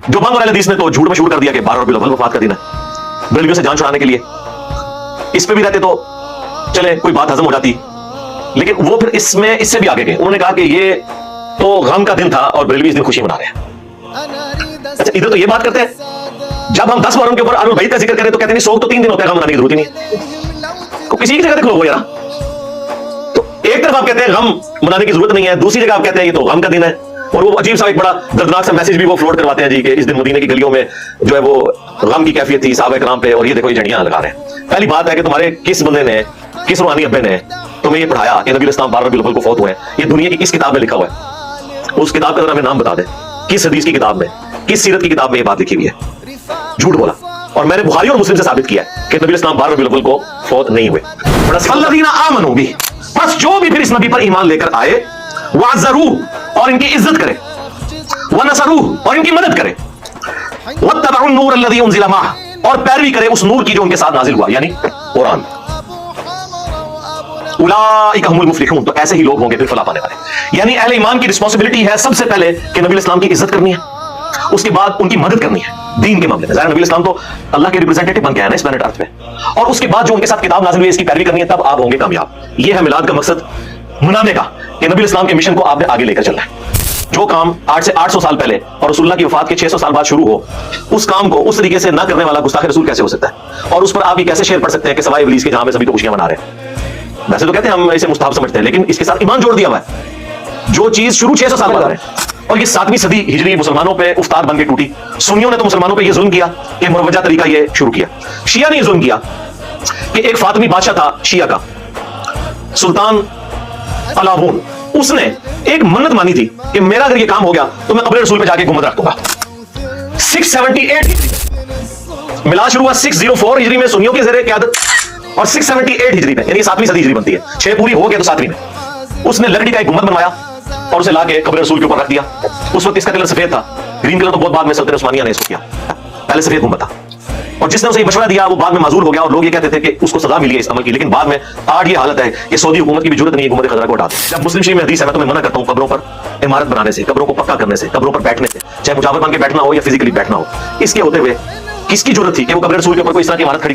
जो बंद वाले हदीस ने तो झूठ मशहूर कर दिया कि 12 रबीउल अव्वल वफात का दिन है, बरेलवियों से जान छुड़ाने के लिए। इस पे भी रहते तो चले कोई बात हजम हो जाती, लेकिन वो फिर इसमें इससे भी आगे गए। उन्होंने कहा कि ये तो गम का दिन था और बरेलवी इस दिन खुशी मना रहे हैं। अच्छा, इधर तो ये बात करते हैं, जब हम 10 मुहर्रम के ऊपर अहलुल बैत का जिक्र करें तो कहते नहीं सोग तो 3 दिन होता है, गम मनाने की जरूरत ही नहीं। तो किसी की जगह देख लो यार, तो एक तरफ आप कहते हैं गम मनाने की जरूरत नहीं है, दूसरी जगह आप कहते हैं ये तो गम का दिन है। और वो अजीब सा एक बड़ा दर्दनाक सा मैसेज भी वो फ्लोट करवाते हैं जी कि इस दिन मदीने की गलियों में जो है वो गम की कैफियत थी सहाबा किराम पे, और ये देखो ये झंडियां लगा रहे हैं। पहली बात है कि तुम्हारे किस बंदे ने, किस रूहानी अब्बे ने तुम्हें ये पढ़ाया कि नबी इस्लाम 12 रबीउल अव्वल को फौत हुए हैं? ये दुनिया की किस किताब में लिखा हुआ है? उस किताब का जरा हमें नाम बता दे, किस हदीस की किताब में, किस सीरत की किताब में ये बात लिखी हुई है? झूठ बोला। और मैंने बुखारी और मुस्लिम से साबित किया कि नबी इस्लाम 12 रबीउल अव्वल को फौत नहीं हुए। बस जो भी फिर इस नबी पर ईमान लेकर आए, वाज़रू और इनकी इज्जत करे, वनसरू और इनकी मदद करे, वत्तबउन नूर अल्लज़ी उनज़िला माह और पैरवी करे उस नूर की जो उनके साथ नाजिल हुआ, यानी कुरान। उलाइका हुमुल मुफ्लिहून, तो ऐसे ही लोग होंगे फिर फलाह पाने वाले। यानी अहले ईमान की रिस्पांसिबिलिटी है सबसे पहले कि नबी इस्लाम की इज्जत करनी है, उसके बाद उनकी मदद करनी है दीन के मामले में। ज़ाहिर नबी इस्लाम तो अल्लाह के रिप्रेजेंटेटिव बन के आए ना इस प्लेनेट अर्थ पे, और उसके बाद जो उनके साथ किताब नाज़िल हुई इसकी पैरवी करनी है, तब आप होंगे कामयाब। ये है मिलाद का मकसद मनाने का कि नबी इस्लाम के मिशन को आपने आगे लेकर चलना है। जो काम 8 से 800 साल पहले और रसूलुल्लाह की वफात के 600 साल बाद शुरू हो, उस काम को उस तरीके से ना करने वाला गुस्ताख रसूल कैसे हो सकता है? और उस पर आप ये कैसे शेयर पढ़ सकते हैं कि सवाए इब्लीस के जहां में सभी तो खुशियां मना रहे हैं? वैसे तो कहते हैं हम इसे मुस्ताहब समझते हैं, लेकिन इसके साथ ईमान जोड़ दिया हुआ है। जो चीज शुरू 600 साल बाद है और ये 7वीं सदी हिजरी मुसलमानों पे उफ्तार बन के टूटी। सुन्नियों ने तो मुसलमानों पे ये जुल्म किया कि मुरवजा तरीका ये शुरू किया। शिया ने ये जुल्म किया कि एक फातिमी बादशाह था शिया का, सुल्तान अलावून, उसने एक मन्नत मानी थी कि मेरा अगर ये काम हो गया तो मैं कब्र रसूल पे जाके गुम्बद रख दूंगा। 678 हिजरी मिलाद शुरू हुआ 604 हिजरी में सुन्नियों की ज़ेरे क़यादत, और 678 हिजरी में, यानी 7वीं सदी हिजरी बनती है, 6 पूरी हो गया तो 7वीं में उसने लकड़ी का एक गुम्बद बनवाया और उसे लाके कब्र रसूल के ऊपर रख दिया। उस वक्त इसका कलर सफेद था, ग्रीन कलर तो बहुत बाद में सल्तनत उस्मानिया ने इसको किया, पहले सफेद गुम्बद था। और जिसने उसे मशवरा दिया वो बाद में माजूर हो गया, और लोग ये कहते थे कि उसको सजा मिली है इस अमल की, लेकिन बाद में आज ये हालत है कि सऊदी हुकूमत की भी जरूरत नहीं है गुम्बद खजरा को हटा दे। जब मुस्लिम शरीफ में हदीस है, मैं तुम्हें मना करता हूं कब्रों पर इमारत बनाने से, कब्रों को पक्का करने से, कब्रों पर बैठने से, चाहे मुजावर बन के बैठना हो या फिजिकली बैठना हो। इसके होते हुए किसकी जरूरत थी कि वो कब्र रसूल के ऊपर कोई इस तरह की इमारत खड़ी